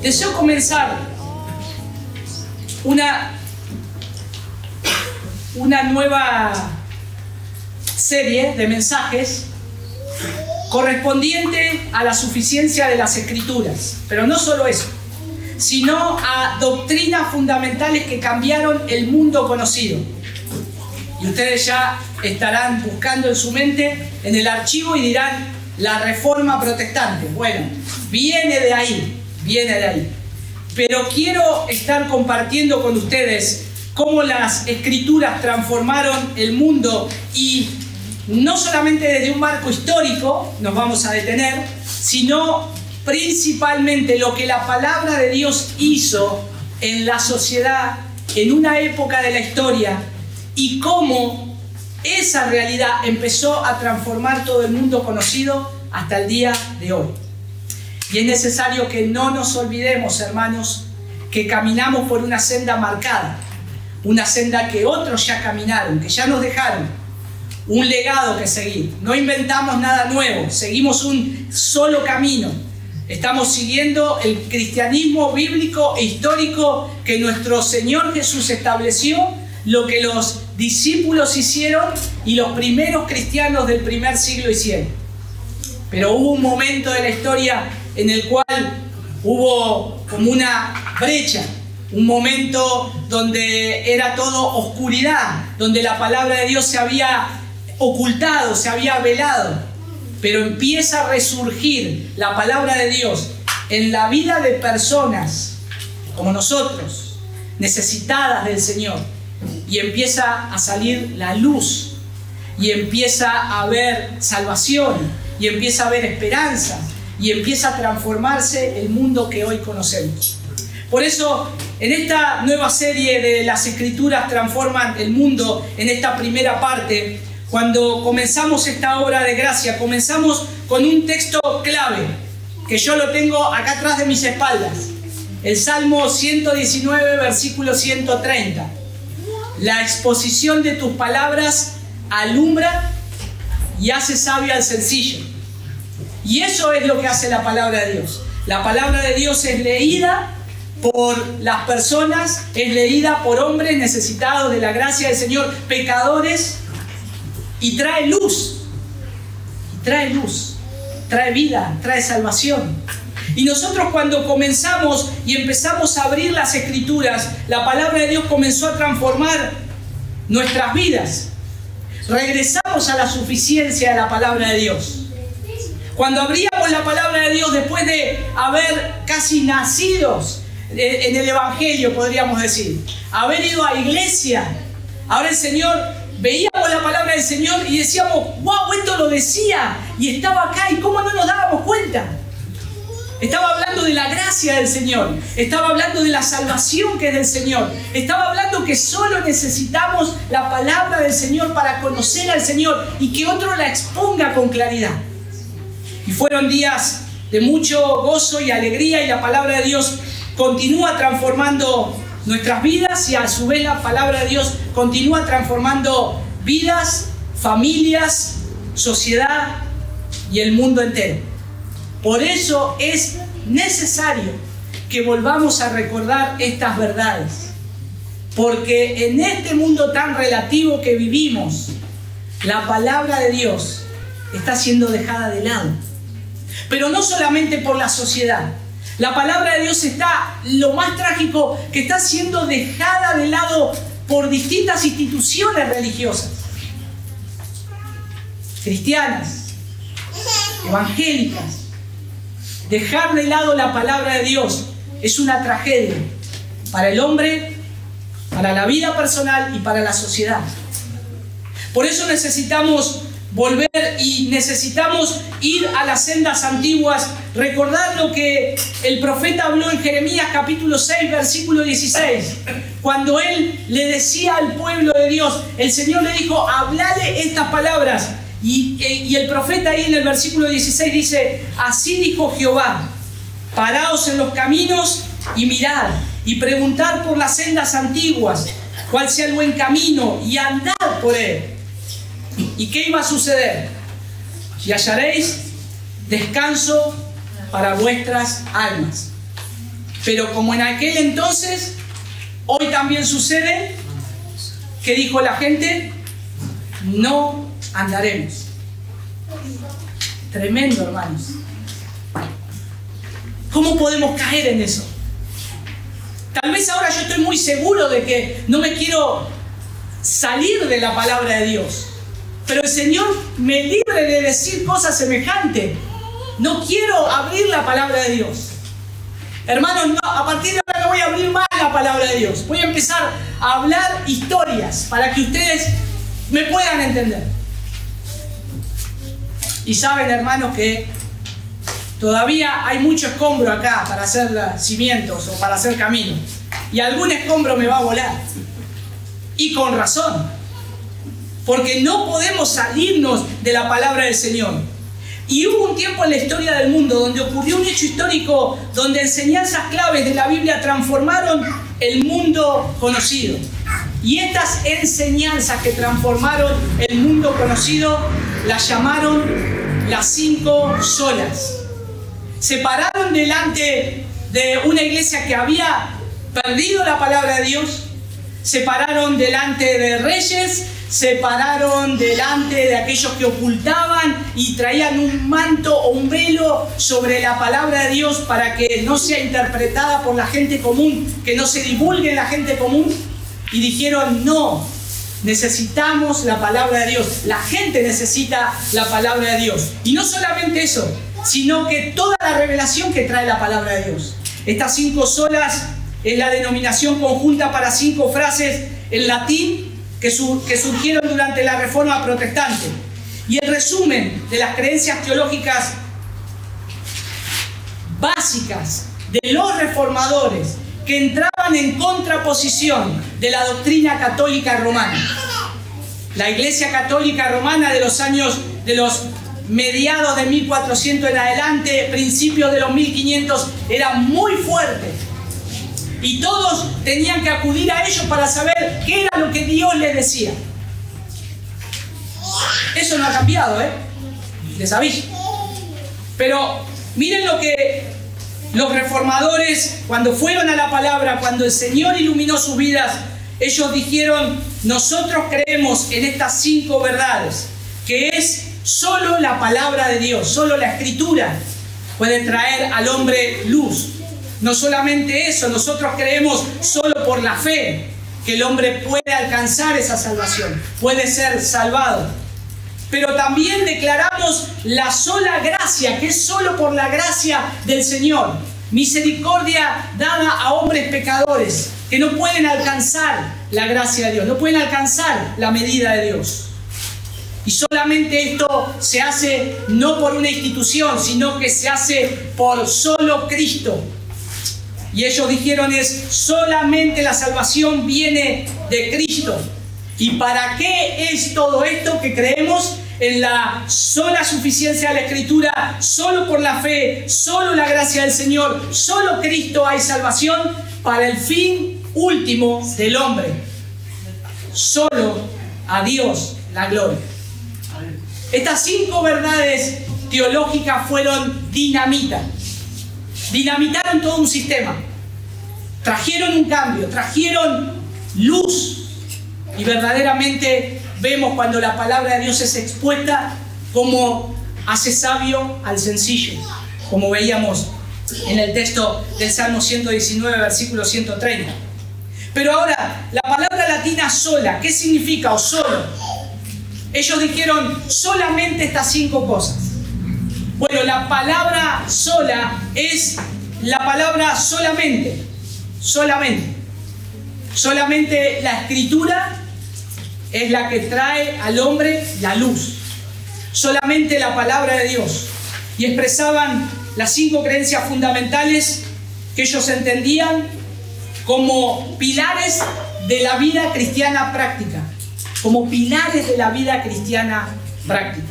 deseo comenzar una nueva serie de mensajes correspondiente a la suficiencia de las Escrituras. Pero no solo eso, sino a doctrinas fundamentales que cambiaron el mundo conocido. Y ustedes ya estarán buscando en su mente, en el archivo, y dirán: la Reforma Protestante. Bueno, viene de ahí. Pero quiero estar compartiendo con ustedes cómo las Escrituras transformaron el mundo, y no solamente desde un marco histórico nos vamos a detener, sino principalmente lo que la palabra de Dios hizo en la sociedad en una época de la historia, y cómo esa realidad empezó a transformar todo el mundo conocido hasta el día de hoy. Y es necesario que no nos olvidemos, hermanos, que caminamos por una senda marcada, una senda que otros ya caminaron, que ya nos dejaron, un legado que seguir. No inventamos nada nuevo, seguimos un solo camino. Estamos siguiendo el cristianismo bíblico e histórico que nuestro Señor Jesús estableció, lo que los discípulos hicieron y los primeros cristianos del primer siglo hicieron. Pero hubo un momento de la historia en el cual hubo como una brecha, un momento donde era todo oscuridad, donde la palabra de Dios se había ocultado, se había velado. Pero empieza a resurgir la palabra de Dios en la vida de personas como nosotros, necesitadas del Señor, y empieza a salir la luz, y empieza a haber salvación, y empieza a haber esperanza, y empieza a transformarse el mundo que hoy conocemos. Por eso, en esta nueva serie de las Escrituras transforman el mundo, en esta primera parte, cuando comenzamos esta obra de gracia, comenzamos con un texto clave, que yo lo tengo acá atrás de mis espaldas. El Salmo 119, versículo 130. La exposición de tus palabras alumbra y hace sabio al sencillo. Y eso es lo que hace la palabra de Dios. La palabra de Dios es leída por las personas, es leída por hombres necesitados de la gracia del Señor, pecadores, y trae luz, trae vida, trae salvación. Y nosotros, cuando comenzamos y empezamos a abrir las Escrituras, la palabra de Dios comenzó a transformar nuestras vidas. Regresamos a la suficiencia de la palabra de Dios. Cuando abríamos la palabra de Dios, después de haber casi nacidos en el Evangelio, podríamos decir, haber ido a iglesia, ahora el Señor, veíamos la palabra del Señor y decíamos: wow, esto lo decía y estaba acá, y cómo no nos dábamos cuenta. Estaba hablando de la gracia del Señor, estaba hablando de la salvación que es del Señor, estaba hablando que solo necesitamos la palabra del Señor para conocer al Señor y que otro la exponga con claridad. Y fueron días de mucho gozo y alegría, y la palabra de Dios continúa transformando nuestras vidas, y a su vez la palabra de Dios continúa transformando vidas, familias, sociedad y el mundo entero. Por eso es necesario que volvamos a recordar estas verdades, porque en este mundo tan relativo que vivimos, la palabra de Dios está siendo dejada de lado. Pero no solamente por la sociedad. La palabra de Dios está, lo más trágico, que está siendo dejada de lado por distintas instituciones religiosas, cristianas, evangélicas. Dejar de lado la palabra de Dios es una tragedia para el hombre, para la vida personal y para la sociedad. Por eso necesitamos volver y necesitamos ir a las sendas antiguas, recordar lo que el profeta habló en Jeremías capítulo 6, versículo 16. Cuando él le decía al pueblo de Dios, el Señor le dijo: hablale estas palabras. Y el profeta ahí en el versículo 16 dice: así dijo Jehová, paraos en los caminos y mirad, y preguntad por las sendas antiguas, cuál sea el buen camino, y andad por él. ¿Y qué iba a suceder? Y hallaréis descanso para vuestras almas. Pero como en aquel entonces, hoy también sucede, ¿qué dijo la gente? No andaremos. Tremendo, hermanos. ¿Cómo podemos caer en eso? Tal vez ahora yo estoy muy seguro de que no me quiero salir de la palabra de Dios. Pero el Señor me libre de decir cosas semejantes. No quiero abrir la palabra de Dios. Hermanos, no, a partir de ahora no voy a abrir más la palabra de Dios. Voy a empezar a hablar historias para que ustedes me puedan entender. Y saben, hermanos, que todavía hay mucho escombro acá para hacer cimientos o para hacer caminos. Y algún escombro me va a volar. Y con razón. Porque no podemos salirnos de la palabra del Señor. Y hubo un tiempo en la historia del mundo donde ocurrió un hecho histórico donde enseñanzas claves de la Biblia transformaron el mundo conocido. Y estas enseñanzas que transformaron el mundo conocido las llamaron las 5 solas. Se pararon delante de una iglesia que había perdido la palabra de Dios, se pararon delante de reyes, se pararon delante de aquellos que ocultaban y traían un manto o un velo sobre la palabra de Dios para que no sea interpretada por la gente común, que no se divulgue en la gente común, y dijeron: no, necesitamos la palabra de Dios, la gente necesita la palabra de Dios. Y no solamente eso, sino que toda la revelación que trae la palabra de Dios. Estas 5 solas es la denominación conjunta para 5 frases en latín que surgieron durante la Reforma Protestante. Y el resumen de las creencias teológicas básicas de los reformadores que entraban en contraposición de la doctrina católica romana. La Iglesia Católica Romana de los mediados de 1400 en adelante, principios de los 1500, era muy fuerte. Y todos tenían que acudir a ellos para saber qué era lo que Dios les decía. Eso no ha cambiado, les aviso. Pero miren lo que los reformadores, cuando fueron a la palabra, cuando el Señor iluminó sus vidas, ellos dijeron: nosotros creemos en estas 5 verdades, que es solo la palabra de Dios, solo la Escritura puede traer al hombre luz. No solamente eso, nosotros creemos solo por la fe que el hombre puede alcanzar esa salvación, puede ser salvado. Pero también declaramos la sola gracia, que es solo por la gracia del Señor. Misericordia dada a hombres pecadores que no pueden alcanzar la gracia de Dios, no pueden alcanzar la medida de Dios. Y solamente esto se hace no por una institución, sino que se hace por solo Cristo. Y ellos dijeron: es solamente la salvación viene de Cristo. ¿Y para qué es todo esto que creemos? En la sola suficiencia de la Escritura, solo por la fe, solo la gracia del Señor, solo Cristo hay salvación para el fin último del hombre. Solo a Dios la gloria. Estas 5 verdades teológicas fueron dinamita. Dinamitaron todo un sistema. Trajeron un cambio, trajeron luz. Y verdaderamente vemos cuando la palabra de Dios es expuesta como hace sabio al sencillo, como veíamos en el texto del Salmo 119, versículo 130. Pero ahora, la palabra latina sola, ¿qué significa? O solo. Ellos dijeron solamente estas 5 cosas. Bueno, la palabra sola es la palabra solamente. Solamente. Solamente la Escritura es la que trae al hombre la luz. Solamente la palabra de Dios. Y expresaban las 5 creencias fundamentales que ellos entendían como pilares de la vida cristiana práctica. Como pilares de la vida cristiana práctica.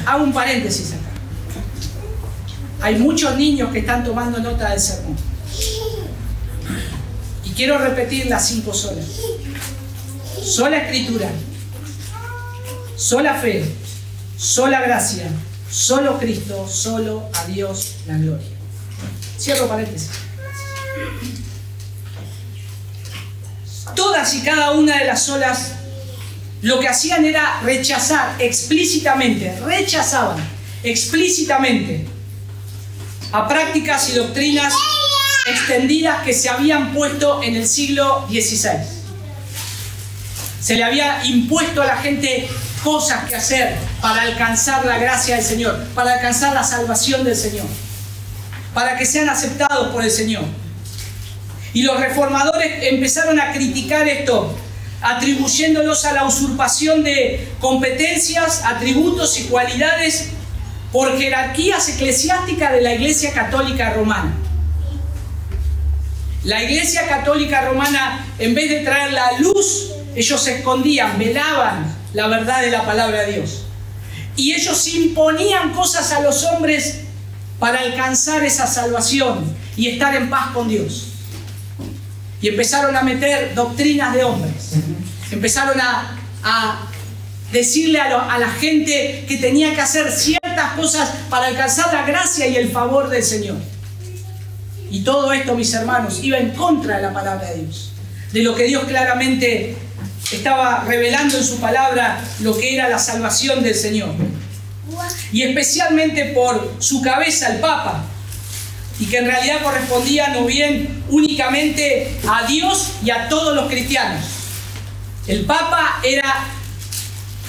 Hago un paréntesis acá. Hay muchos niños que están tomando nota del sermón. Y quiero repetir las 5 solas. Sola Escritura, sola fe, sola gracia, Solo Cristo, solo a Dios la gloria. Cierro paréntesis. Todas y cada una de las olas lo que hacían era rechazar explícitamente, rechazaban explícitamente a prácticas y doctrinas extendidas que se habían puesto en el siglo XVI. Se le había impuesto a la gente cosas que hacer para alcanzar la gracia del Señor, para alcanzar la salvación del Señor, para que sean aceptados por el Señor. Y los reformadores empezaron a criticar esto, atribuyéndolos a la usurpación de competencias, atributos y cualidades por jerarquías eclesiásticas de la Iglesia Católica Romana. La Iglesia Católica Romana, en vez de traer la luz, ellos se escondían, velaban la verdad de la palabra de Dios. Y ellos imponían cosas a los hombres para alcanzar esa salvación y estar en paz con Dios. Y empezaron a meter doctrinas de hombres. Empezaron a decirle a la gente que tenía que hacer ciertas cosas para alcanzar la gracia y el favor del Señor. Y todo esto, mis hermanos, iba en contra de la palabra de Dios. De lo que Dios claramente estaba revelando en su palabra, lo que era la salvación del Señor. Y especialmente por su cabeza, el Papa. Y que en realidad correspondía no bien únicamente a Dios y a todos los cristianos. El Papa era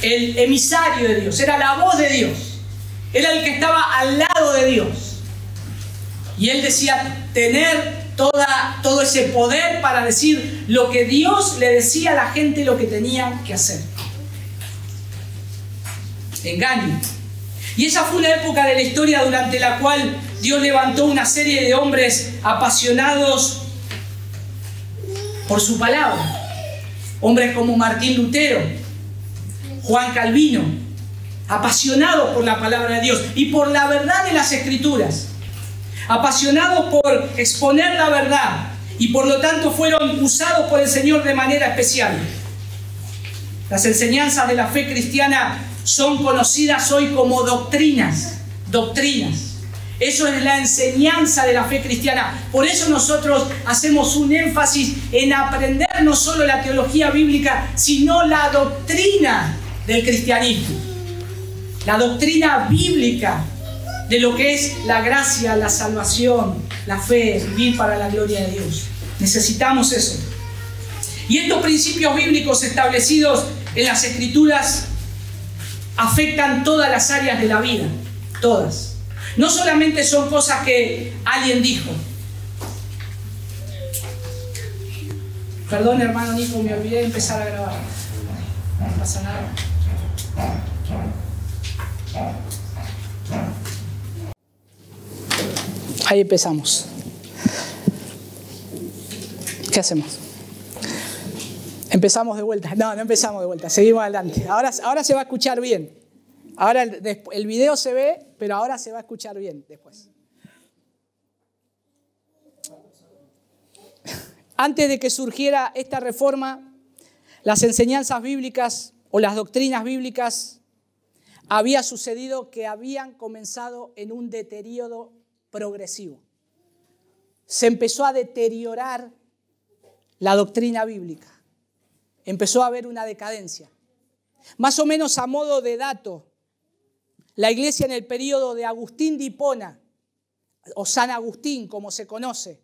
el emisario de Dios, era la voz de Dios, era el que estaba al lado de Dios. Y él decía tener todo ese poder para decir lo que Dios le decía a la gente lo que tenían que hacer. Engaño. Y esa fue una época de la historia durante la cual Dios levantó una serie de hombres apasionados por su palabra. Hombres como Martín Lutero, Juan Calvino, apasionados por la palabra de Dios y por la verdad de las Escrituras. Apasionados por exponer la verdad y por lo tanto fueron usados por el Señor de manera especial. Las enseñanzas de la fe cristiana son conocidas hoy como doctrinas. Eso es la enseñanza de la fe cristiana. Por eso nosotros hacemos un énfasis en aprender no solo la teología bíblica, sino la doctrina del cristianismo. La doctrina bíblica de lo que es la gracia, la salvación, la fe, vivir para la gloria de Dios. Necesitamos eso. Y estos principios bíblicos establecidos en las Escrituras afectan todas las áreas de la vida, todas. No solamente son cosas que alguien dijo. Perdón, hermano Nico, me olvidé de empezar a grabar. No pasa nada. Ahí empezamos. ¿Qué hacemos? ¿Empezamos de vuelta? No empezamos de vuelta. Seguimos adelante. Ahora se va a escuchar bien. Ahora el video se ve, pero ahora se va a escuchar bien después. Antes de que surgiera esta reforma, las enseñanzas bíblicas o las doctrinas bíblicas había sucedido que habían comenzado en un deterioro progresivo. Se empezó a deteriorar la doctrina bíblica. Empezó a haber una decadencia. Más o menos a modo de dato, la iglesia en el periodo de Agustín de Hipona, o San Agustín como se conoce,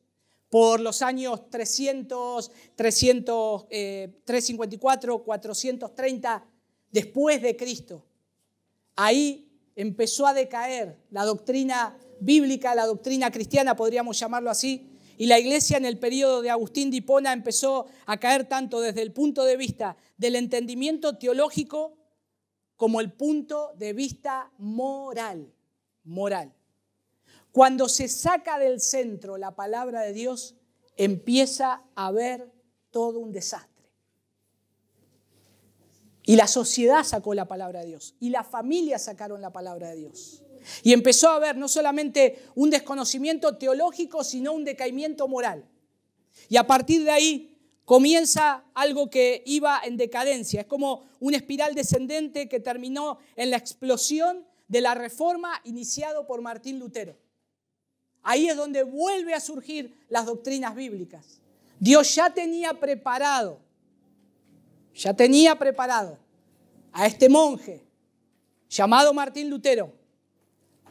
por los años 354, 430 después de Cristo, ahí empezó a decaer la doctrina bíblica, la doctrina cristiana, podríamos llamarlo así, y la iglesia en el periodo de Agustín de Hipona empezó a caer tanto desde el punto de vista del entendimiento teológico como el punto de vista moral. Cuando se saca del centro la palabra de Dios, empieza a haber todo un desastre. Y la sociedad sacó la palabra de Dios, y las familias sacaron la palabra de Dios. Y empezó a haber no solamente un desconocimiento teológico, sino un decaimiento moral. Y a partir de ahí comienza algo que iba en decadencia. Es como una espiral descendente que terminó en la explosión de la Reforma iniciado por Martín Lutero. Ahí es donde vuelve a surgir las doctrinas bíblicas. Dios ya tenía preparado a este monje llamado Martín Lutero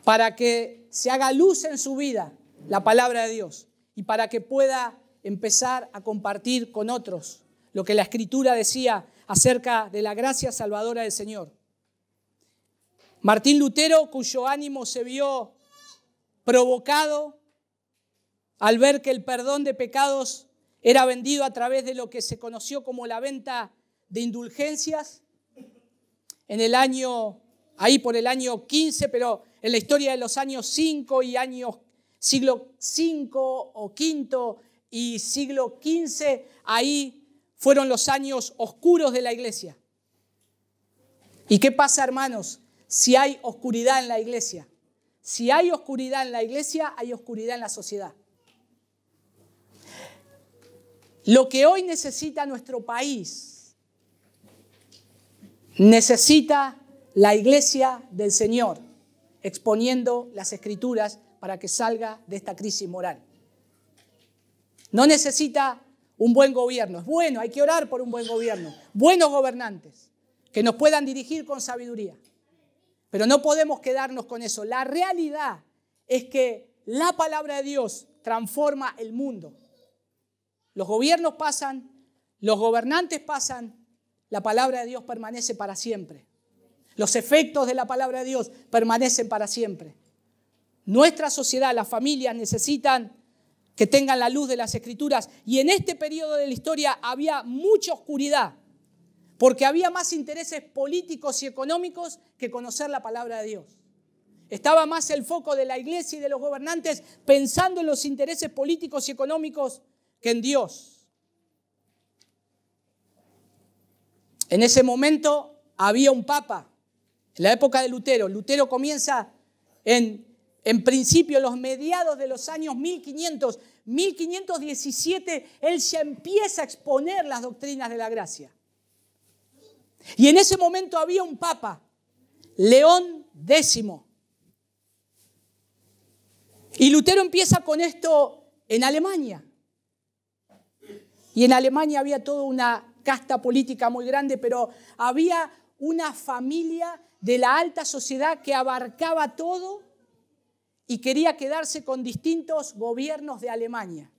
para que se haga luz en su vida la palabra de Dios y para que pueda empezar a compartir con otros lo que la Escritura decía acerca de la gracia salvadora del Señor. Martín Lutero, cuyo ánimo se vio provocado al ver que el perdón de pecados era vendido a través de lo que se conoció como la venta de indulgencias, en el año, ahí por el año 15, pero en la historia de los años 5 y siglo V o V y siglo XV, ahí fueron los años oscuros de la iglesia. ¿Y qué pasa, hermanos, si hay oscuridad en la iglesia? Si hay oscuridad en la iglesia, hay oscuridad en la sociedad. Lo que hoy necesita nuestro país, necesita la iglesia del Señor, exponiendo las Escrituras para que salga de esta crisis moral. No necesita un buen gobierno. Es bueno, hay que orar por un buen gobierno. Buenos gobernantes que nos puedan dirigir con sabiduría. Pero no podemos quedarnos con eso. La realidad es que la palabra de Dios transforma el mundo. Los gobiernos pasan, los gobernantes pasan, la palabra de Dios permanece para siempre. Los efectos de la palabra de Dios permanecen para siempre. Nuestra sociedad, las familias necesitan que tengan la luz de las Escrituras. Y en este periodo de la historia había mucha oscuridad, porque había más intereses políticos y económicos que conocer la palabra de Dios. Estaba más el foco de la iglesia y de los gobernantes pensando en los intereses políticos y económicos que en Dios. En ese momento había un papa, en la época de Lutero. Lutero comienza en principio, los mediados de los años 1500, 1517, él ya empieza a exponer las doctrinas de la gracia. Y en ese momento había un papa, León X. Y Lutero empieza con esto en Alemania. Y en Alemania había toda una casta política muy grande, pero había una familia de la alta sociedad que abarcaba todo y quería quedarse con distintos gobiernos de Alemania.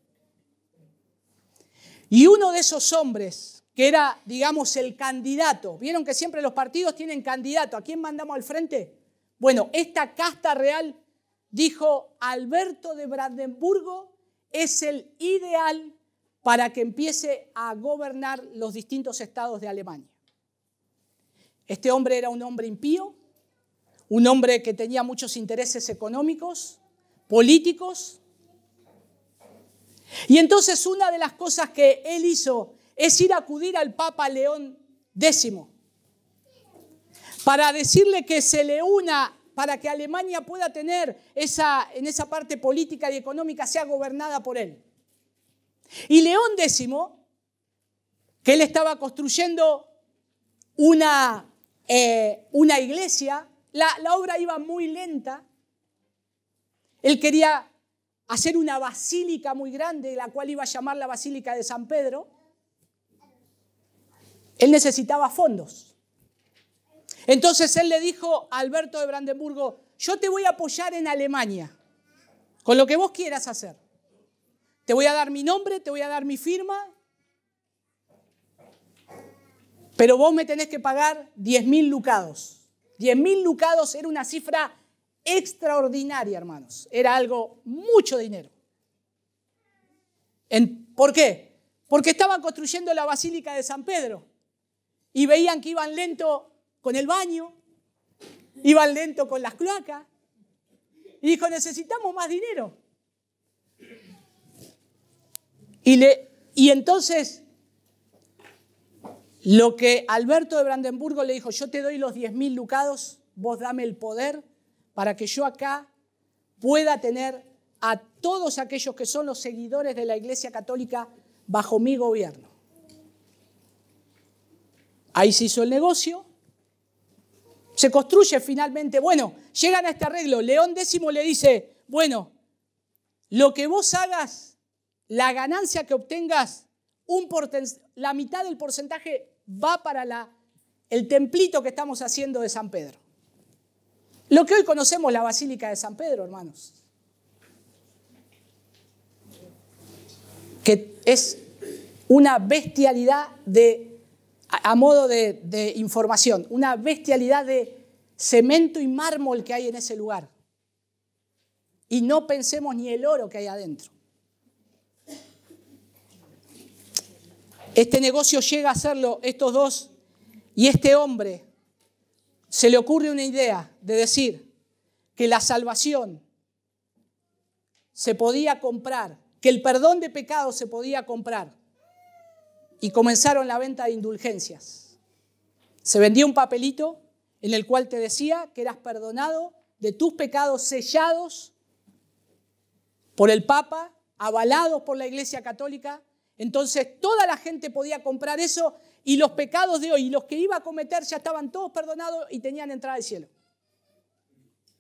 Y uno de esos hombres, que era, digamos, el candidato, ¿vieron que siempre los partidos tienen candidato? ¿A quién mandamos al frente? Bueno, esta casta real dijo: Alberto de Brandenburgo es el ideal para que empiece a gobernar los distintos estados de Alemania. Este hombre era un hombre impío, un hombre que tenía muchos intereses económicos, políticos. Y entonces una de las cosas que él hizo es ir a acudir al Papa León X para decirle que se le una para que Alemania pueda tener en esa parte política y económica, sea gobernada por él. Y León X, que él estaba construyendo una iglesia, la obra iba muy lenta. Él quería hacer una basílica muy grande, la cual iba a llamar la Basílica de San Pedro. Él necesitaba fondos. Entonces él le dijo a Alberto de Brandenburgo: yo te voy a apoyar en Alemania, con lo que vos quieras hacer. Te voy a dar mi nombre, te voy a dar mi firma, pero vos me tenés que pagar 10.000 lucados. 10.000 lucados era una cifra extraordinaria, hermanos. Era algo, mucho dinero. ¿Por qué? Porque estaban construyendo la Basílica de San Pedro y veían que iban lento con el baño, iban lento con las cloacas, y dijo: necesitamos más dinero. Y entonces lo que Alberto de Brandenburgo le dijo: yo te doy los 10.000 lucados, vos dame el poder para que yo acá pueda tener a todos aquellos que son los seguidores de la Iglesia Católica bajo mi gobierno. Ahí se hizo el negocio Se construye finalmente, bueno, llegan a este arreglo. León X le dice, bueno, lo que vos hagas, la ganancia que obtengas, la mitad del porcentaje va para el templito que estamos haciendo de San Pedro. Lo que hoy conocemos la Basílica de San Pedro, hermanos. Que es una bestialidad a modo de información, una bestialidad de cemento y mármol que hay en ese lugar. Y no pensemos ni el oro que hay adentro. Este negocio llega a hacerlo estos dos y este hombre se le ocurre una idea de decir que la salvación se podía comprar, que el perdón de pecados se podía comprar. Y comenzaron la venta de indulgencias. Se vendía un papelito en el cual te decía que eras perdonado de tus pecados sellados por el Papa, avalados por la Iglesia Católica. Entonces toda la gente podía comprar eso y los pecados de hoy y los que iba a cometer ya estaban todos perdonados y tenían entrada al cielo.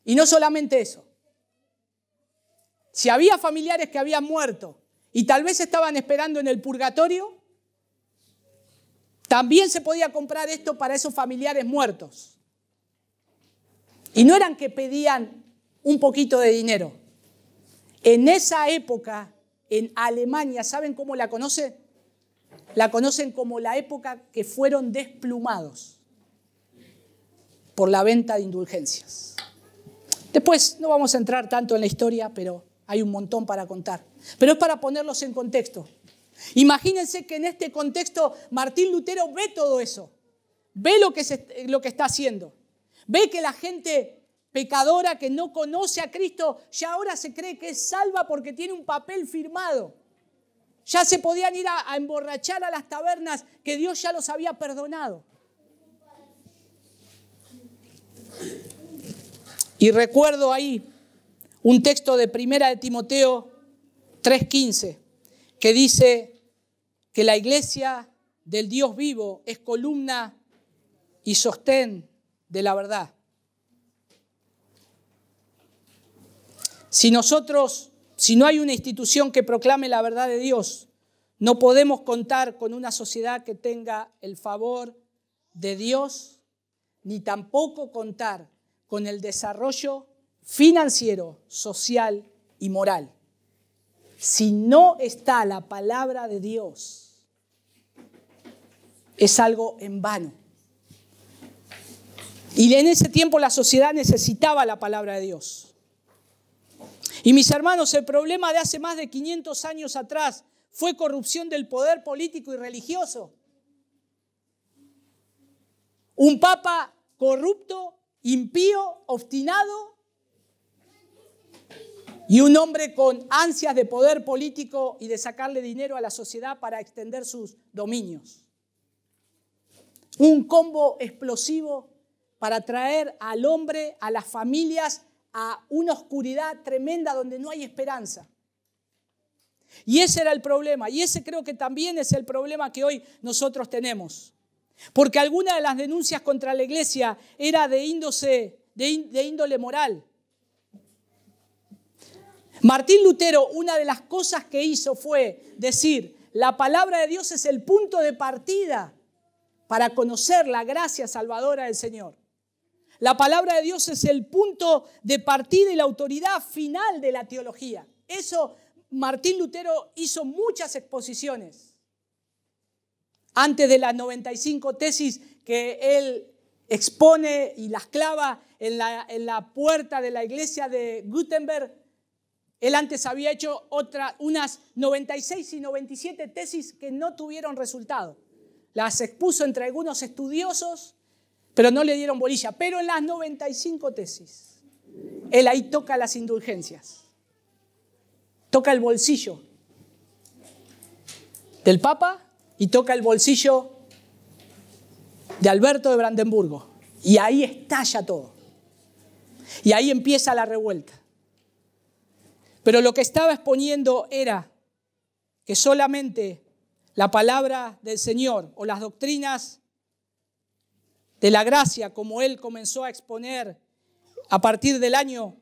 Y no solamente eso. Si había familiares que habían muerto y tal vez estaban esperando en el purgatorio, también se podía comprar esto para esos familiares muertos. Y no eran que pedían un poquito de dinero. En esa época, en Alemania, ¿saben cómo la conocen? La conocen como la época que fueron desplumados por la venta de indulgencias. Después no vamos a entrar tanto en la historia, pero hay un montón para contar. Pero es para ponerlos en contexto. Imagínense que en este contexto Martín Lutero ve todo eso. Ve lo que está haciendo. Ve que la gente pecadora que no conoce a Cristo ya ahora se cree que es salva porque tiene un papel firmado. Ya se podían ir a emborrachar a las tabernas que Dios ya los había perdonado. Y recuerdo ahí un texto de 1 de Timoteo 3:15 que dice que la iglesia del Dios vivo es columna y sostén de la verdad. Si no hay una institución que proclame la verdad de Dios, no podemos contar con una sociedad que tenga el favor de Dios, ni tampoco contar con el desarrollo financiero, social y moral. Si no está la palabra de Dios, es algo en vano. Y en ese tiempo la sociedad necesitaba la palabra de Dios. Y mis hermanos, el problema de hace más de 500 años atrás fue corrupción del poder político y religioso. Un papa corrupto, impío, obstinado y un hombre con ansias de poder político y de sacarle dinero a la sociedad para extender sus dominios. Un combo explosivo para traer al hombre, a las familias, a una oscuridad tremenda donde no hay esperanza. Y ese era el problema, y ese creo que también es el problema que hoy nosotros tenemos. Porque alguna de las denuncias contra la iglesia era de índole moral. Martín Lutero, una de las cosas que hizo fue decir, la palabra de Dios es el punto de partida para conocer la gracia salvadora del Señor. La palabra de Dios es el punto de partida y la autoridad final de la teología. Eso Martín Lutero hizo muchas exposiciones. Antes de las 95 tesis que él expone y las clava en la puerta de la iglesia de Gutenberg, él antes había hecho unas 96 y 97 tesis que no tuvieron resultado. Las expuso entre algunos estudiosos, pero no le dieron bolilla. Pero en las 95 tesis, él ahí toca las indulgencias. Toca el bolsillo del Papa y toca el bolsillo de Alberto de Brandenburgo. Y ahí estalla todo. Y ahí empieza la revuelta. Pero lo que estaba exponiendo era que solamente la palabra del Señor o las doctrinas de la gracia, como él comenzó a exponer a partir del año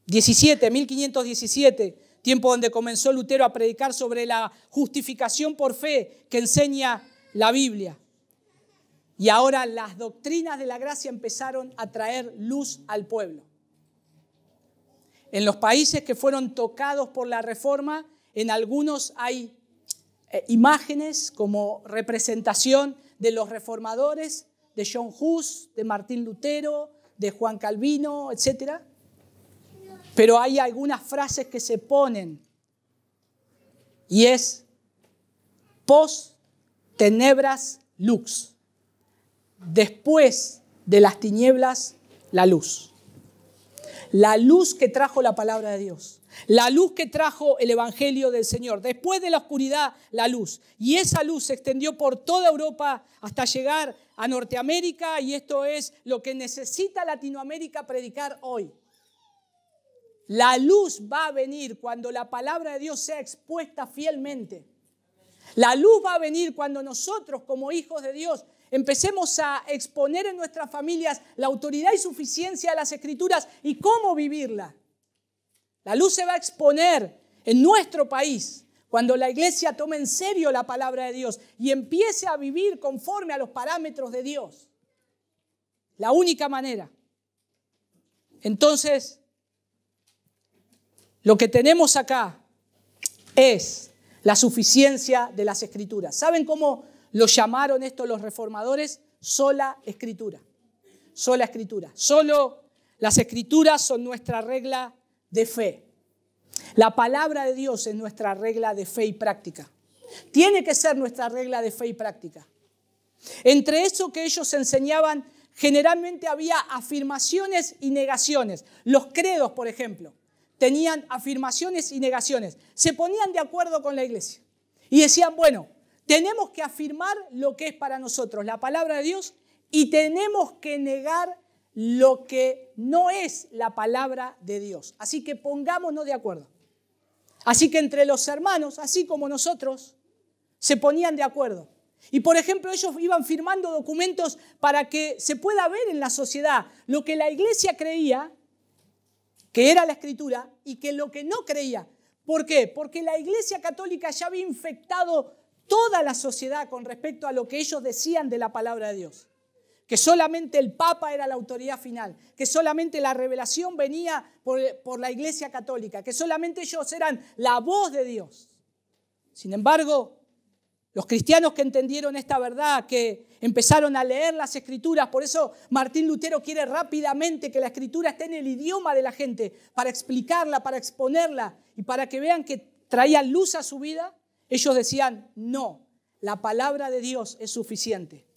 1517, tiempo donde comenzó Lutero a predicar sobre la justificación por fe que enseña la Biblia. Y ahora las doctrinas de la gracia empezaron a traer luz al pueblo. En los países que fueron tocados por la Reforma, en algunos hay imágenes como representación de los reformadores, de John Hus, de Martín Lutero, de Juan Calvino, etc. Pero hay algunas frases que se ponen y es post tenebras lux. Después de las tinieblas, la luz. La luz que trajo la palabra de Dios. La luz que trajo el Evangelio del Señor. Después de la oscuridad, la luz. Y esa luz se extendió por toda Europa hasta llegar a Norteamérica, y esto es lo que necesita Latinoamérica predicar hoy. La luz va a venir cuando la palabra de Dios sea expuesta fielmente. La luz va a venir cuando nosotros, como hijos de Dios, empecemos a exponer en nuestras familias la autoridad y suficiencia de las Escrituras y cómo vivirla. La luz se va a exponer en nuestro país cuando la iglesia tome en serio la palabra de Dios y empiece a vivir conforme a los parámetros de Dios. La única manera. Entonces, lo que tenemos acá es la suficiencia de las Escrituras. ¿Saben cómo lo llamaron esto los reformadores? Sola Escritura. Sola Escritura. Solo las Escrituras son nuestra regla de fe. La palabra de Dios es nuestra regla de fe y práctica. Tiene que ser nuestra regla de fe y práctica. Entre eso que ellos enseñaban, generalmente había afirmaciones y negaciones. Los credos, por ejemplo, tenían afirmaciones y negaciones. Se ponían de acuerdo con la iglesia y decían, bueno, tenemos que afirmar lo que es para nosotros la palabra de Dios y tenemos que negar lo que no es la palabra de Dios. Así que pongámonos de acuerdo. Así que entre los hermanos, así como nosotros, se ponían de acuerdo. Y por ejemplo, ellos iban firmando documentos para que se pueda ver en la sociedad lo que la iglesia creía que era la Escritura y que lo que no creía. ¿Por qué? Porque la Iglesia Católica ya había infectado toda la sociedad con respecto a lo que ellos decían de la palabra de Dios. Que solamente el Papa era la autoridad final, que solamente la revelación venía por la Iglesia Católica, que solamente ellos eran la voz de Dios. Sin embargo, los cristianos que entendieron esta verdad, que empezaron a leer las Escrituras, por eso Martín Lutero quiere rápidamente que la Escritura esté en el idioma de la gente, para explicarla, para exponerla y para que vean que traía luz a su vida. Ellos decían, no, la palabra de Dios es suficiente.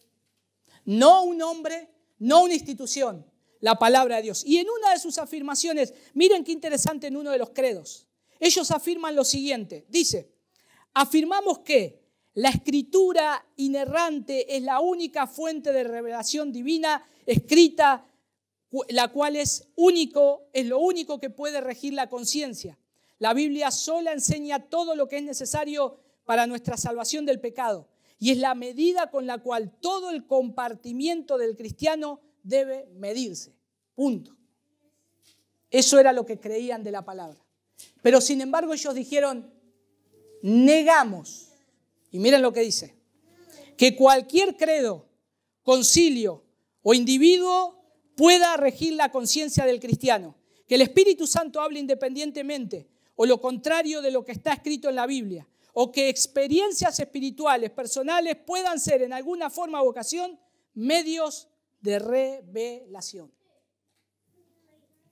No un hombre, no una institución, la palabra de Dios. Y en una de sus afirmaciones, miren qué interesante en uno de los credos, ellos afirman lo siguiente, dice, afirmamos que la Escritura inerrante es la única fuente de revelación divina escrita, la cual es lo único que puede regir la conciencia. La Biblia sola enseña todo lo que es necesario para nuestra salvación del pecado y es la medida con la cual todo el compartimiento del cristiano debe medirse. Punto. Eso era lo que creían de la palabra. Pero sin embargo ellos dijeron, negamos. Y miren lo que dice, que cualquier credo, concilio o individuo pueda regir la conciencia del cristiano, que el Espíritu Santo hable independientemente o lo contrario de lo que está escrito en la Biblia, o que experiencias espirituales, personales puedan ser en alguna forma o ocasión medios de revelación.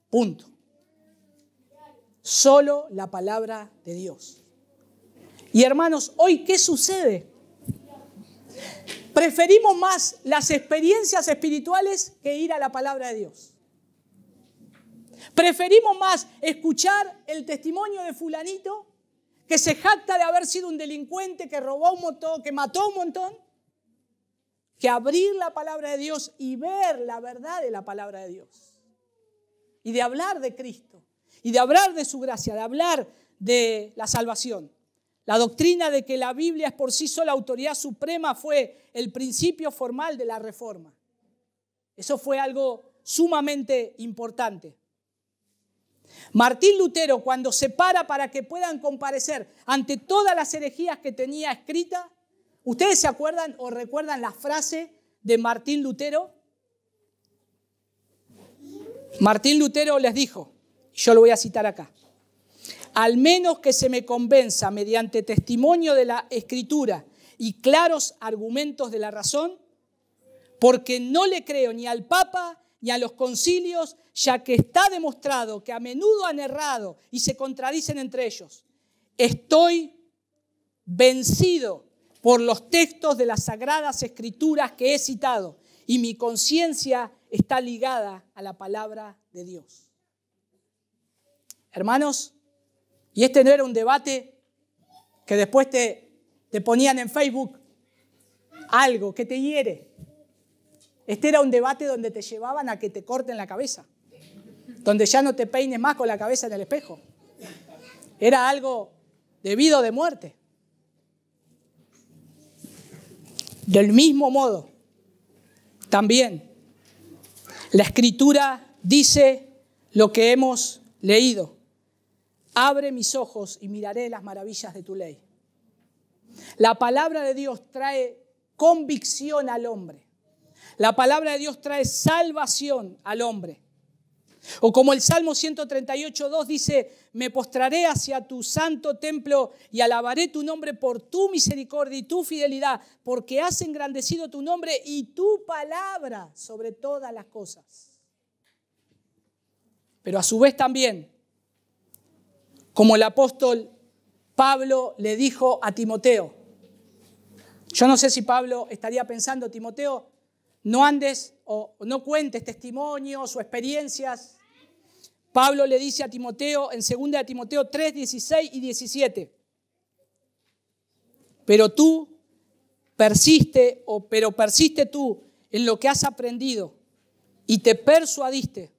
Punto. Solo la palabra de Dios. Y hermanos, hoy ¿qué sucede? Preferimos más las experiencias espirituales que ir a la palabra de Dios. Preferimos más escuchar el testimonio de fulanito que se jacta de haber sido un delincuente, que robó un montón, que mató un montón, que abrir la palabra de Dios y ver la verdad de la palabra de Dios. Y de hablar de Cristo, y de hablar de su gracia, de hablar de la salvación. La doctrina de que la Biblia es por sí sola autoridad suprema fue el principio formal de la Reforma. Eso fue algo sumamente importante. Martín Lutero, cuando se para para que puedan comparecer ante todas las herejías que tenía escritas, ¿ustedes se acuerdan o recuerdan la frase de Martín Lutero? Martín Lutero les dijo, yo lo voy a citar acá: al menos que se me convenza mediante testimonio de la Escritura y claros argumentos de la razón, porque no le creo ni al Papa ni a los concilios, ya que está demostrado que a menudo han errado y se contradicen entre ellos. Estoy vencido por los textos de las Sagradas Escrituras que he citado y mi conciencia está ligada a la palabra de Dios. Hermanos, y este no era un debate que después te ponían en Facebook algo que te hiere. Este era un debate donde te llevaban a que te corten la cabeza, donde ya no te peines más con la cabeza en el espejo. Era algo de vida o de muerte. Del mismo modo, también la Escritura dice lo que hemos leído: abre mis ojos y miraré las maravillas de tu ley. La palabra de Dios trae convicción al hombre. La palabra de Dios trae salvación al hombre. O como el Salmo 138:2 dice: me postraré hacia tu santo templo y alabaré tu nombre por tu misericordia y tu fidelidad, porque has engrandecido tu nombre y tu palabra sobre todas las cosas. Pero a su vez también, como el apóstol Pablo le dijo a Timoteo, yo no sé si Pablo estaría pensando: Timoteo, no andes o no cuentes testimonios o experiencias. Pablo le dice a Timoteo en 2 Timoteo 3, 16 y 17. Pero persiste tú en lo que has aprendido y te persuadiste,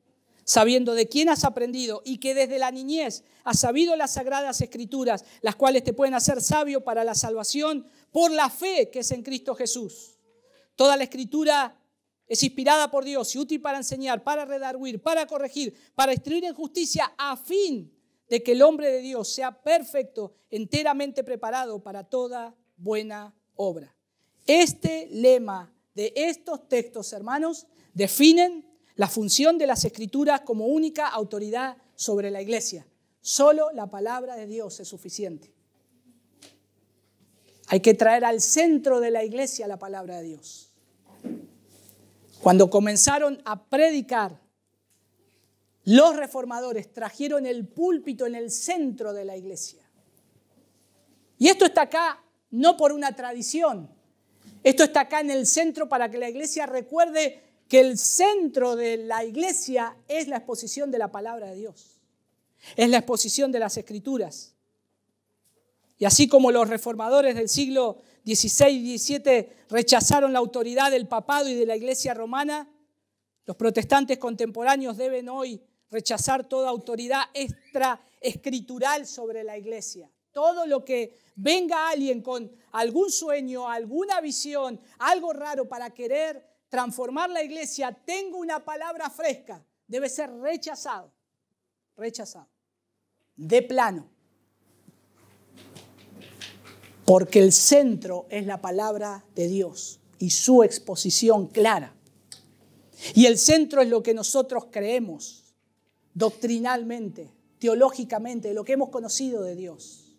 sabiendo de quién has aprendido y que desde la niñez has sabido las Sagradas Escrituras, las cuales te pueden hacer sabio para la salvación por la fe que es en Cristo Jesús. Toda la Escritura es inspirada por Dios y útil para enseñar, para redarguir, para corregir, para instruir en justicia, a fin de que el hombre de Dios sea perfecto, enteramente preparado para toda buena obra. Este lema de estos textos, hermanos, definen la función de las Escrituras como única autoridad sobre la iglesia. Solo la palabra de Dios es suficiente. Hay que traer al centro de la iglesia la palabra de Dios. Cuando comenzaron a predicar, los reformadores trajeron el púlpito en el centro de la iglesia. Y esto está acá no por una tradición. Esto está acá en el centro para que la iglesia recuerde que el centro de la iglesia es la exposición de la palabra de Dios. Es la exposición de las Escrituras. Y así como los reformadores del siglo XVI y XVII rechazaron la autoridad del papado y de la iglesia romana, los protestantes contemporáneos deben hoy rechazar toda autoridad extraescritural sobre la iglesia. Todo lo que venga alguien con algún sueño, alguna visión, algo raro para querer transformar la iglesia, tenga una palabra fresca, debe ser rechazado. Rechazado. De plano. Porque el centro es la palabra de Dios y su exposición clara. Y el centro es lo que nosotros creemos doctrinalmente, teológicamente, lo que hemos conocido de Dios.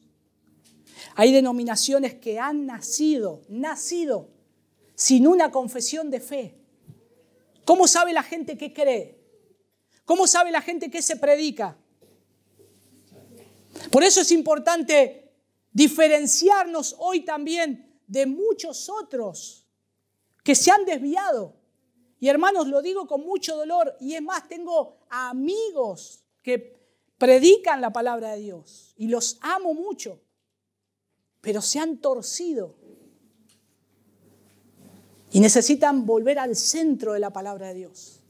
Hay denominaciones que han nacido sin una confesión de fe. ¿Cómo sabe la gente qué cree? ¿Cómo sabe la gente qué se predica? Por eso es importante diferenciarnos hoy también de muchos otros que se han desviado. Y hermanos, lo digo con mucho dolor, y es más, tengo amigos que predican la palabra de Dios y los amo mucho, pero se han torcido y necesitan volver al centro de la palabra de Dios.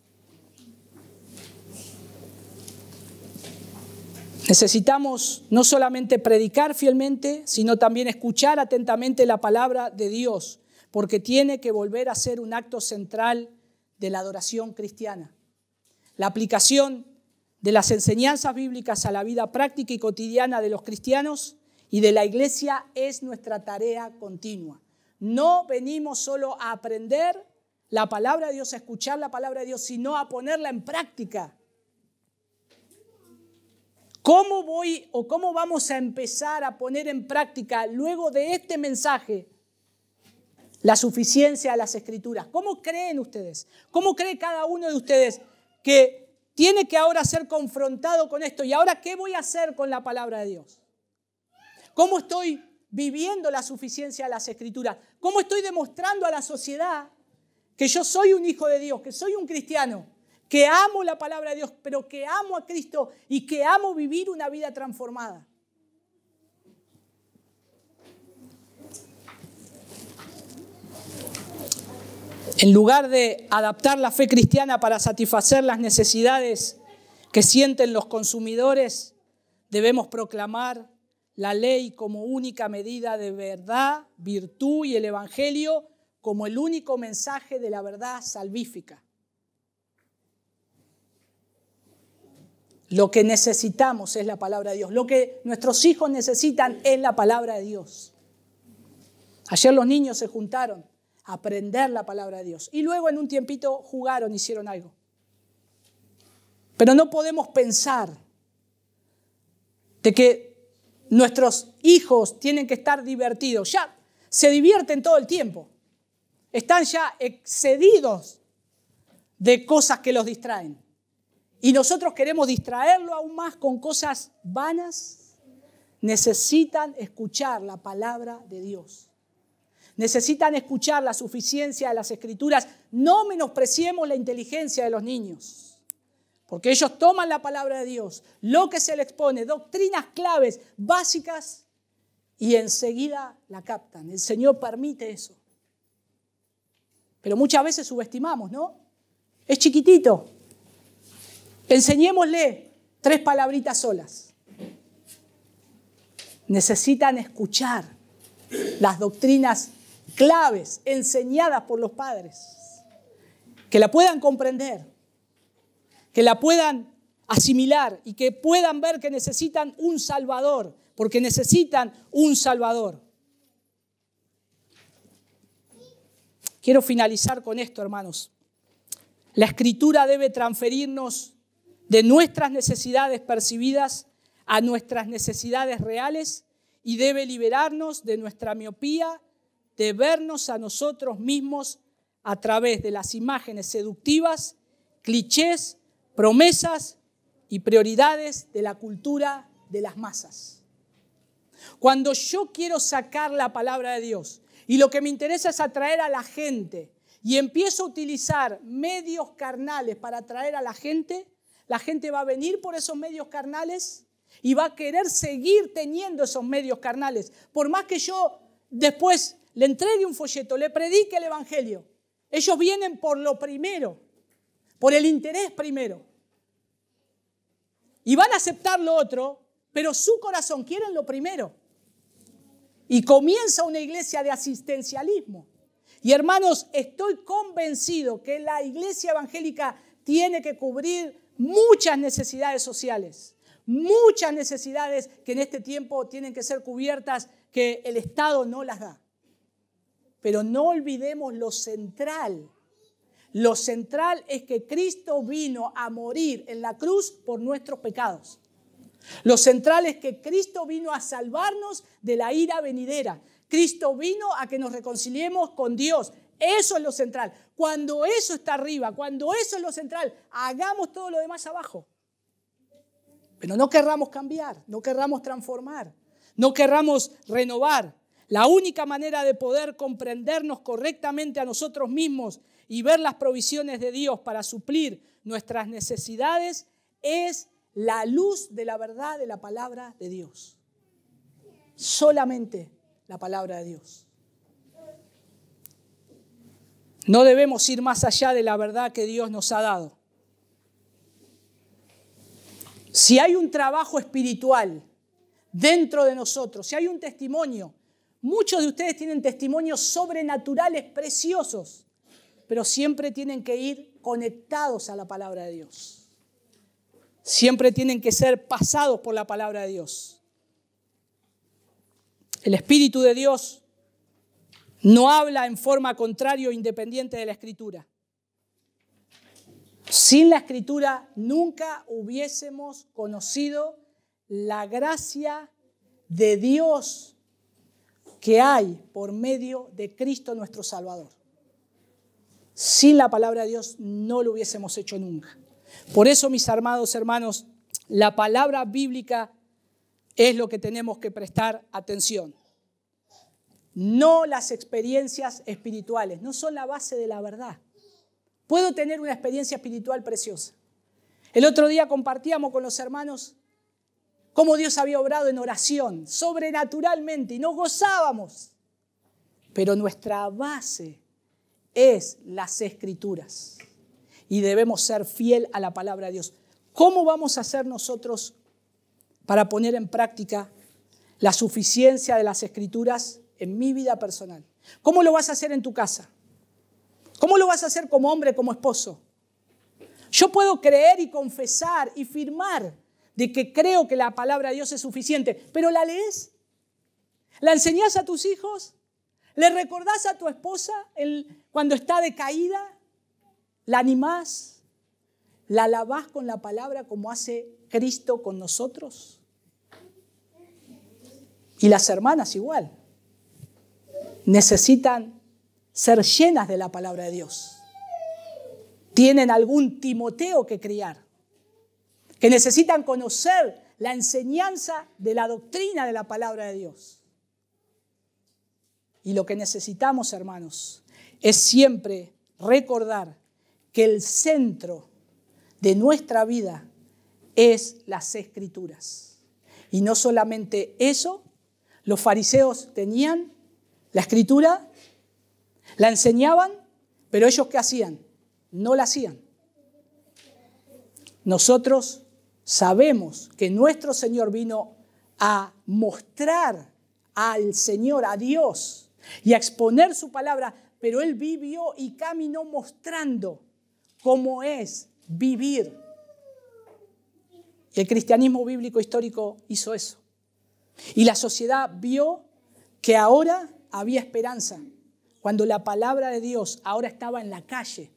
Necesitamos no solamente predicar fielmente, sino también escuchar atentamente la palabra de Dios, porque tiene que volver a ser un acto central de la adoración cristiana. La aplicación de las enseñanzas bíblicas a la vida práctica y cotidiana de los cristianos y de la iglesia es nuestra tarea continua. No venimos solo a aprender la palabra de Dios, a escuchar la palabra de Dios, sino a ponerla en práctica. ¿Cómo vamos a empezar a poner en práctica luego de este mensaje la suficiencia de las Escrituras? ¿Cómo creen ustedes? ¿Cómo cree cada uno de ustedes que tiene que ahora ser confrontado con esto? ¿Y ahora qué voy a hacer con la palabra de Dios? ¿Cómo estoy viviendo la suficiencia de las Escrituras? ¿Cómo estoy demostrando a la sociedad que yo soy un hijo de Dios, que soy un cristiano, que amo la palabra de Dios, pero que amo a Cristo y que amo vivir una vida transformada? En lugar de adaptar la fe cristiana para satisfacer las necesidades que sienten los consumidores, debemos proclamar la ley como única medida de verdad, virtud y el evangelio como el único mensaje de la verdad salvífica. Lo que necesitamos es la palabra de Dios. Lo que nuestros hijos necesitan es la palabra de Dios. Ayer los niños se juntaron a aprender la palabra de Dios. Y luego en un tiempito jugaron, hicieron algo. Pero no podemos pensar de que nuestros hijos tienen que estar divertidos. Ya se divierten todo el tiempo. Están ya excedidos de cosas que los distraen. Y nosotros queremos distraerlo aún más con cosas vanas. Necesitan escuchar la palabra de Dios. Necesitan escuchar la suficiencia de las Escrituras. No menospreciemos la inteligencia de los niños, porque ellos toman la palabra de Dios, lo que se les expone, doctrinas claves, básicas, y enseguida la captan. El Señor permite eso. Pero muchas veces subestimamos, ¿no? Es chiquitito. Enseñémosle 3 palabritas solas. Necesitan escuchar las doctrinas claves enseñadas por los padres, que la puedan comprender, que la puedan asimilar y que puedan ver que necesitan un Salvador, porque necesitan un Salvador. Quiero finalizar con esto, hermanos. La Escritura debe transferirnos de nuestras necesidades percibidas a nuestras necesidades reales y debe liberarnos de nuestra miopía de vernos a nosotros mismos a través de las imágenes seductivas, clichés, promesas y prioridades de la cultura de las masas. Cuando yo quiero sacar la palabra de Dios y lo que me interesa es atraer a la gente y empiezo a utilizar medios carnales para atraer a la gente va a venir por esos medios carnales y va a querer seguir teniendo esos medios carnales. Por más que yo después le entregue un folleto, le predique el evangelio, ellos vienen por lo primero, por el interés primero. Y van a aceptar lo otro, pero su corazón quiere lo primero. Y comienza una iglesia de asistencialismo. Y hermanos, estoy convencido que la iglesia evangélica tiene que cubrir muchas necesidades sociales, muchas necesidades que en este tiempo tienen que ser cubiertas, que el Estado no las da. Pero no olvidemos lo central. Lo central es que Cristo vino a morir en la cruz por nuestros pecados. Lo central es que Cristo vino a salvarnos de la ira venidera. Cristo vino a que nos reconciliemos con Dios. Eso es lo central. Cuando eso está arriba, cuando eso es lo central, hagamos todo lo demás abajo. Pero no querramos cambiar, no querramos transformar, no querramos renovar. La única manera de poder comprendernos correctamente a nosotros mismos y ver las provisiones de Dios para suplir nuestras necesidades es la luz de la verdad de la palabra de Dios. Solamente la palabra de Dios. No debemos ir más allá de la verdad que Dios nos ha dado. Si hay un trabajo espiritual dentro de nosotros, si hay un testimonio, muchos de ustedes tienen testimonios sobrenaturales preciosos pero siempre tienen que ir conectados a la palabra de Dios. Siempre tienen que ser pasados por la palabra de Dios. El Espíritu de Dios no habla en forma contraria o independiente de la Escritura. Sin la Escritura nunca hubiésemos conocido la gracia de Dios que hay por medio de Cristo nuestro Salvador. Sin la palabra de Dios no lo hubiésemos hecho nunca. Por eso, mis amados hermanos, la palabra bíblica es lo que tenemos que prestar atención. No las experiencias espirituales, no son la base de la verdad. Puedo tener una experiencia espiritual preciosa. El otro día compartíamos con los hermanos cómo Dios había obrado en oración, sobrenaturalmente, y nos gozábamos. Pero nuestra base es las Escrituras y debemos ser fiel a la palabra de Dios. ¿Cómo vamos a hacer nosotros para poner en práctica la suficiencia de las Escrituras en mi vida personal? ¿Cómo lo vas a hacer en tu casa? ¿Cómo lo vas a hacer como hombre, como esposo? Yo puedo creer y confesar y firmar de que creo que la palabra de Dios es suficiente, pero ¿la lees? ¿La enseñás a tus hijos? ¿Le recordás a tu esposa cuando está decaída? ¿La animás? ¿La alabás con la palabra como hace Cristo con nosotros? Y las hermanas igual. Necesitan ser llenas de la palabra de Dios. Tienen algún Timoteo que criar, que necesitan conocer la enseñanza de la doctrina de la palabra de Dios. Y lo que necesitamos, hermanos, es siempre recordar que el centro de nuestra vida es las Escrituras. Y no solamente eso, los fariseos tenían la Escritura, la enseñaban, pero ellos ¿qué hacían? No la hacían. Nosotros sabemos que nuestro Señor vino a mostrar al Señor, a Dios, y a exponer su palabra, pero Él vivió y caminó mostrando cómo es vivir. El cristianismo bíblico histórico hizo eso. Y la sociedad vio que ahora había esperanza, cuando la palabra de Dios ahora estaba en la calle.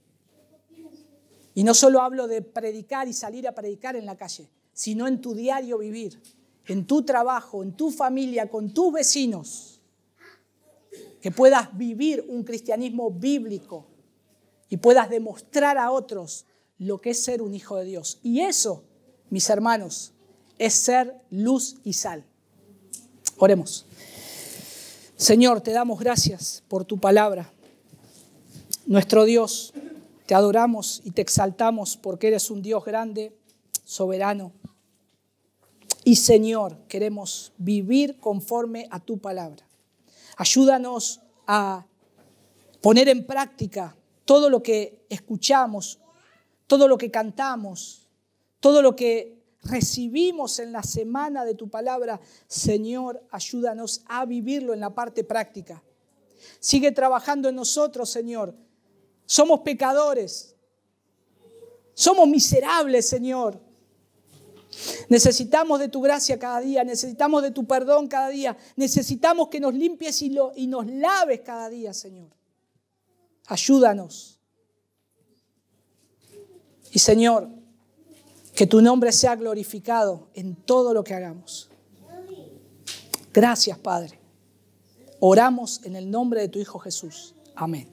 Y no solo hablo de predicar y salir a predicar en la calle, sino en tu diario vivir, en tu trabajo, en tu familia, con tus vecinos. Que puedas vivir un cristianismo bíblico y puedas demostrar a otros lo que es ser un hijo de Dios. Y eso, mis hermanos, es ser luz y sal. Oremos. Señor, te damos gracias por tu palabra. Nuestro Dios, te adoramos y te exaltamos porque eres un Dios grande, soberano. Y Señor, queremos vivir conforme a tu palabra. Ayúdanos a poner en práctica todo lo que escuchamos, todo lo que cantamos, todo lo que recibimos en la semana de tu palabra. Señor, ayúdanos a vivirlo en la parte práctica. Sigue trabajando en nosotros, Señor. Somos pecadores. Somos miserables, Señor. Necesitamos de tu gracia cada día, necesitamos de tu perdón cada día, necesitamos que nos limpies y nos laves cada día, Señor. Ayúdanos. Y Señor, que tu nombre sea glorificado en todo lo que hagamos. Gracias, Padre. Oramos en el nombre de tu Hijo Jesús. Amén.